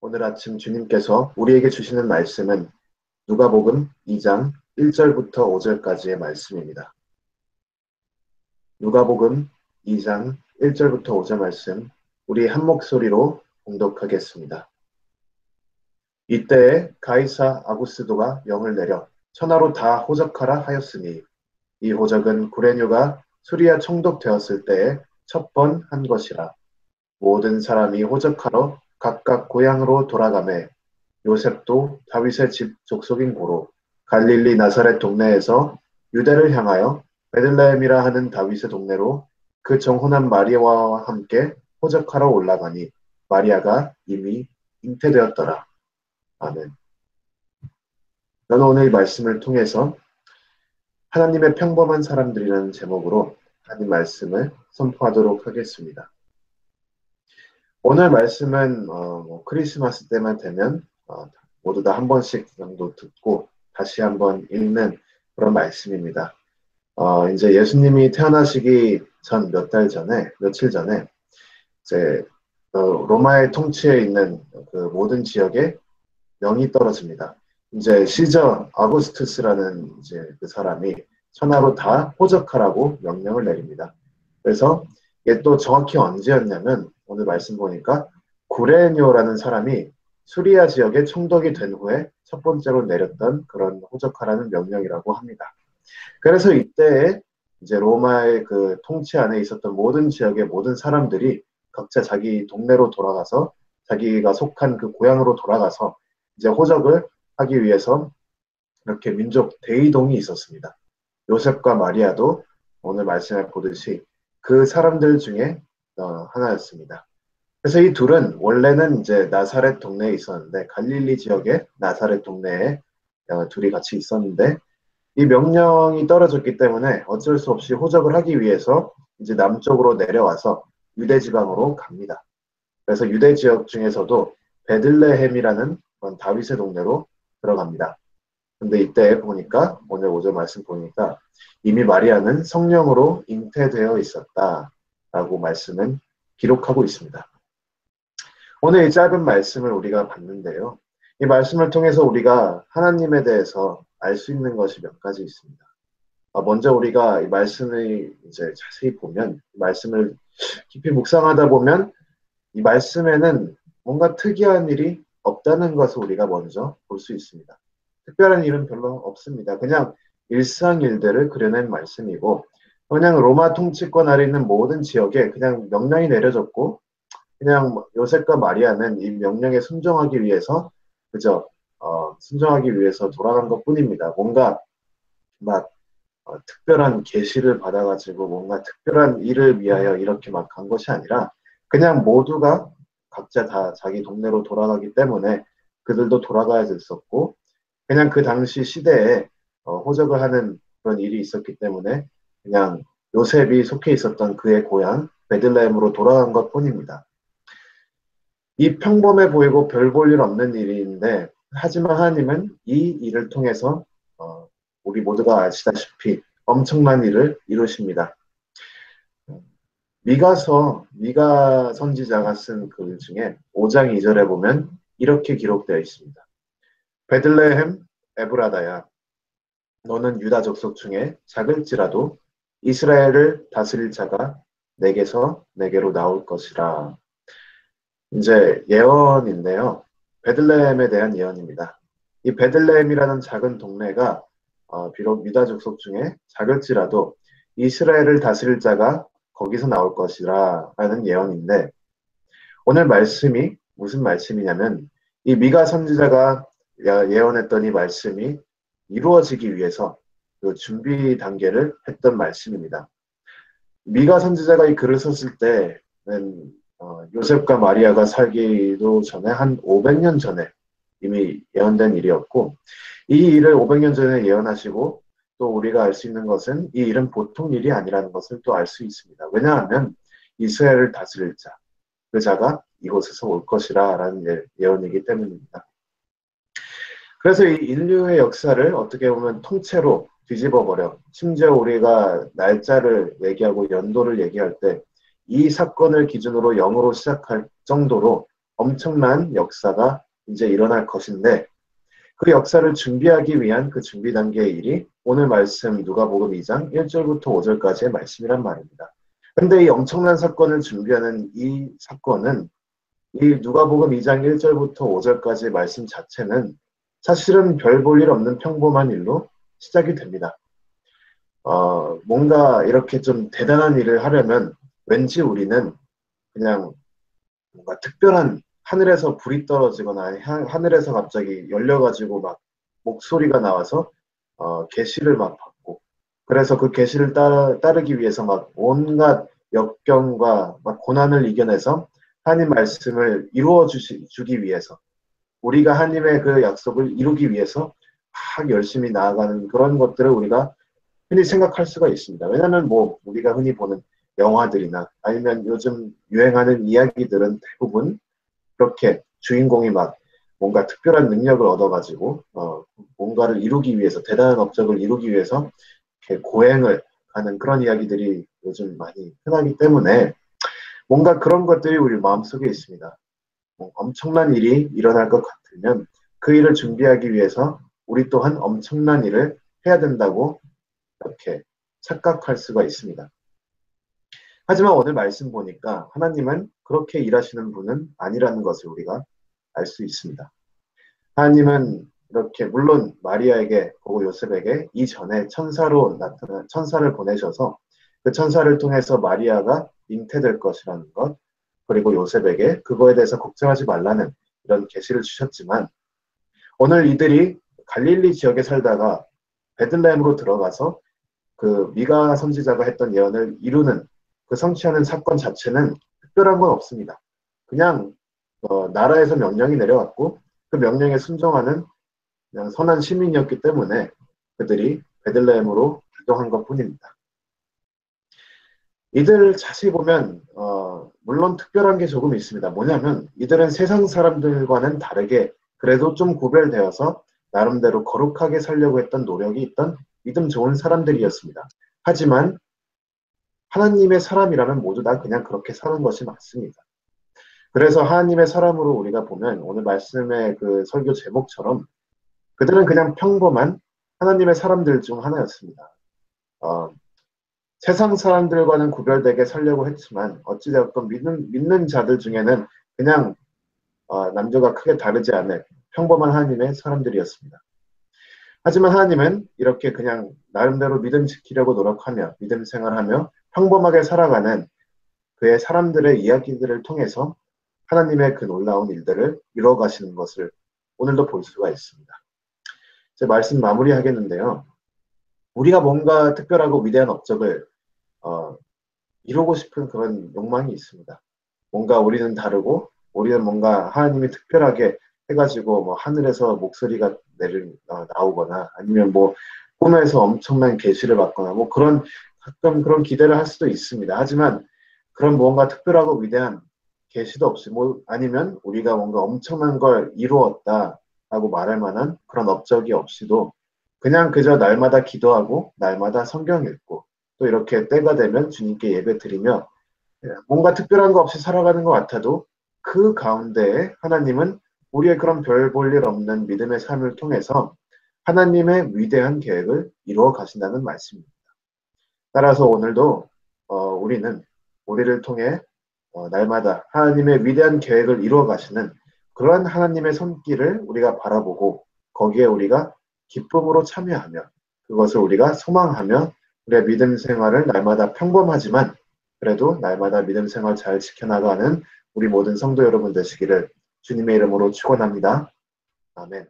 오늘 아침 주님께서 우리에게 주시는 말씀은 누가복음 2장 1절부터 5절까지의 말씀입니다. 누가복음 2장 1절부터 5절 말씀, 우리 한 목소리로 봉독하겠습니다. 이때에 가이사 아구스도가 명을 내려 천하로 다 호적하라 하였으니, 이 호적은 구레뇨가 수리아 총독되었을 때에 첫 번 한 것이라. 모든 사람이 호적하러 각각 고향으로 돌아가매 요셉도 다윗의 집 족속인 고로 갈릴리 나사렛 동네에서 유대를 향하여 베들레헴이라 하는 다윗의 동네로 그 정혼한 마리아와 함께 호적하러 올라가니 마리아가 이미 잉태되었더라. 아멘. 저는 오늘 이 말씀을 통해서 하나님의 평범한 사람들이라는 제목으로 하나님 말씀을 선포하도록 하겠습니다. 오늘 말씀은 크리스마스 때만 되면 모두 다 한 번씩 정도 듣고 다시 한번 읽는 그런 말씀입니다. 이제 예수님이 태어나시기 전 며칠 전에 이제 로마의 통치에 있는 그 모든 지역에 명이 떨어집니다. 이제 시저 아구스투스라는 이제 그 사람이 천하로 다 호적하라고 명령을 내립니다. 그래서 이게 또 정확히 언제였냐면 오늘 말씀 보니까 구레뇨라는 사람이 수리아 지역의 총독이 된 후에 첫 번째로 내렸던 그런 호적하라는 명령이라고 합니다. 그래서 이때에 이제 로마의 그 통치 안에 있었던 모든 지역의 모든 사람들이 각자 자기 동네로 돌아가서 자기가 속한 그 고향으로 돌아가서 이제 호적을 하기 위해서 이렇게 민족 대이동이 있었습니다. 요셉과 마리아도 오늘 말씀에 보듯이 그 사람들 중에 하나였습니다. 그래서 이 둘은 원래는 이제 나사렛 동네에 있었는데 갈릴리 지역의 나사렛 동네에 둘이 같이 있었는데 이 명령이 떨어졌기 때문에 어쩔 수 없이 호적을 하기 위해서 이제 남쪽으로 내려와서 유대 지방으로 갑니다. 그래서 유대 지역 중에서도 베들레헴이라는 그런 다윗의 동네로 들어갑니다. 근데 이때 보니까 오늘 5절 말씀 보니까 이미 마리아는 성령으로 잉태되어 있었다라고 말씀은 기록하고 있습니다. 오늘 이 짧은 말씀을 우리가 봤는데요. 이 말씀을 통해서 우리가 하나님에 대해서 알 수 있는 것이 몇 가지 있습니다. 먼저 우리가 이 말씀을 이제 자세히 보면, 이 말씀을 깊이 묵상하다 보면 이 말씀에는 뭔가 특이한 일이 없다는 것을 우리가 먼저 볼 수 있습니다. 특별한 일은 별로 없습니다. 그냥 일상 일들을 그려낸 말씀이고, 그냥 로마 통치권 아래 있는 모든 지역에 그냥 명령이 내려졌고, 그냥 요셉과 마리아는 이 명령에 순종하기 위해서 그저 순종하기 위해서 돌아간 것뿐입니다. 뭔가 막 특별한 계시를 받아가지고 뭔가 특별한 일을 위하여 이렇게 막 간 것이 아니라 그냥 모두가 각자 다 자기 동네로 돌아가기 때문에 그들도 돌아가야 됐었고, 그냥 그 당시 시대에 호적을 하는 그런 일이 있었기 때문에 그냥 요셉이 속해 있었던 그의 고향 베들레헴으로 돌아간 것뿐입니다. 이 평범해 보이고 별 볼 일 없는 일인데, 하지만 하나님은 이 일을 통해서 우리 모두가 아시다시피 엄청난 일을 이루십니다. 미가 선지자가 쓴 글 중에 5장 2절에 보면 이렇게 기록되어 있습니다. 베들레헴 에브라다야, 너는 유다 족속 중에 작을지라도 이스라엘을 다스릴 자가 내게서 내게로 나올 것이라. 이제 예언인데요. 베들레헴에 대한 예언입니다. 이 베들레헴이라는 작은 동네가 비록 유다 족속 중에 작을지라도 이스라엘을 다스릴 자가 거기서 나올 것이라 라는 예언인데, 오늘 말씀이 무슨 말씀이냐면 이 미가 선지자가 예언했던 이 말씀이 이루어지기 위해서 그 준비 단계를 했던 말씀입니다. 미가 선지자가 이 글을 썼을 때는 요셉과 마리아가 살기도 전에 한 500년 전에 이미 예언된 일이었고, 이 일을 500년 전에 예언하시고 또 우리가 알 수 있는 것은 이 일은 보통 일이 아니라는 것을 또 알 수 있습니다. 왜냐하면 이스라엘을 다스릴 자, 그 자가 이곳에서 올 것이라 라는 예언이기 때문입니다. 그래서 이 인류의 역사를 어떻게 보면 통째로 뒤집어버려, 심지어 우리가 날짜를 얘기하고 연도를 얘기할 때 이 사건을 기준으로 0으로 시작할 정도로 엄청난 역사가 이제 일어날 것인데 그 역사를 준비하기 위한 그 준비 단계의 일이 오늘 말씀 누가복음 2장 1절부터 5절까지의 말씀이란 말입니다. 근데 이 엄청난 사건을 준비하는 이 사건은 이 누가복음 2장 1절부터 5절까지의 말씀 자체는 사실은 별 볼 일 없는 평범한 일로 시작이 됩니다. 뭔가 이렇게 좀 대단한 일을 하려면 왠지 우리는 그냥 뭔가 특별한 하늘에서 불이 떨어지거나 하늘에서 갑자기 열려가지고 막 목소리가 나와서 계시를 막 받고 그래서 그 계시를 따르기 위해서 막 온갖 역경과 막 고난을 이겨내서 하나님 말씀을 이루어 주기 위해서 우리가 하나님의 그 약속을 이루기 위해서 막 열심히 나아가는 그런 것들을 우리가 흔히 생각할 수가 있습니다. 왜냐하면 뭐 우리가 흔히 보는 영화들이나 아니면 요즘 유행하는 이야기들은 대부분 그렇게 주인공이 막 뭔가 특별한 능력을 얻어가지고 뭔가를 이루기 위해서 대단한 업적을 이루기 위해서 이렇게 고행을 하는 그런 이야기들이 요즘 많이 흔하기 때문에 뭔가 그런 것들이 우리 마음속에 있습니다. 엄청난 일이 일어날 것 같으면 그 일을 준비하기 위해서 우리 또한 엄청난 일을 해야 된다고 이렇게 착각할 수가 있습니다. 하지만 오늘 말씀 보니까 하나님은 그렇게 일하시는 분은 아니라는 것을 우리가 알 수 있습니다. 하나님은 이렇게 물론 마리아에게 그리고 요셉에게 이전에 천사를 보내셔서 그 천사를 통해서 마리아가 잉태될 것이라는 것 그리고 요셉에게 그거에 대해서 걱정하지 말라는 이런 계시를 주셨지만 오늘 이들이 갈릴리 지역에 살다가 베들레헴으로 들어가서 그 미가 선지자가 했던 예언을 이루는 그 성취하는 사건 자체는 특별한 건 없습니다. 그냥 나라에서 명령이 내려왔고 그 명령에 순종하는 그냥 선한 시민이었기 때문에 그들이 베들레헴으로 이동한 것뿐입니다. 이들 자세히 보면 물론 특별한 게 조금 있습니다. 뭐냐면 이들은 세상 사람들과는 다르게 그래도 좀 구별되어서 나름대로 거룩하게 살려고 했던 노력이 있던 믿음 좋은 사람들이었습니다. 하지만 하나님의 사람이라면 모두 다 그냥 그렇게 사는 것이 맞습니다. 그래서 하나님의 사람으로 우리가 보면 오늘 말씀의 그 설교 제목처럼 그들은 그냥 평범한 하나님의 사람들 중 하나였습니다. 세상 사람들과는 구별되게 살려고 했지만 어찌되었건 믿는 자들 중에는 그냥 남녀가 크게 다르지 않은 평범한 하나님의 사람들이었습니다. 하지만 하나님은 이렇게 그냥 나름대로 믿음 지키려고 노력하며 믿음 생활하며 평범하게 살아가는 그의 사람들의 이야기들을 통해서 하나님의 그 놀라운 일들을 이루어 가시는 것을 오늘도 볼 수가 있습니다. 제 말씀 마무리하겠는데요. 우리가 뭔가 특별하고 위대한 업적을 이루고 싶은 그런 욕망이 있습니다. 뭔가 우리는 다르고 우리는 뭔가 하나님이 특별하게 해가지고 뭐 하늘에서 목소리가 나오거나 아니면 뭐 꿈에서 엄청난 계시를 받거나 뭐 그런 가끔 그런 기대를 할 수도 있습니다. 하지만 그런 뭔가 특별하고 위대한 계시도 없이 뭐 아니면 우리가 뭔가 엄청난 걸 이루었다라고 말할 만한 그런 업적이 없이도 그냥 그저 날마다 기도하고 날마다 성경 읽고 또 이렇게 때가 되면 주님께 예배 드리며 뭔가 특별한 거 없이 살아가는 것 같아도 그 가운데에 하나님은 우리의 그런 별 볼 일 없는 믿음의 삶을 통해서 하나님의 위대한 계획을 이루어 가신다는 말씀입니다. 따라서 오늘도 우리는 우리를 통해 날마다 하나님의 위대한 계획을 이루어 가시는 그러한 하나님의 손길을 우리가 바라보고 거기에 우리가 기쁨으로 참여하며 그것을 우리가 소망하며 우리의 믿음 생활을 날마다 평범하지만 그래도 날마다 믿음 생활 잘 지켜나가는 우리 모든 성도 여러분 되시기를 주님의 이름으로 축원합니다. 아멘.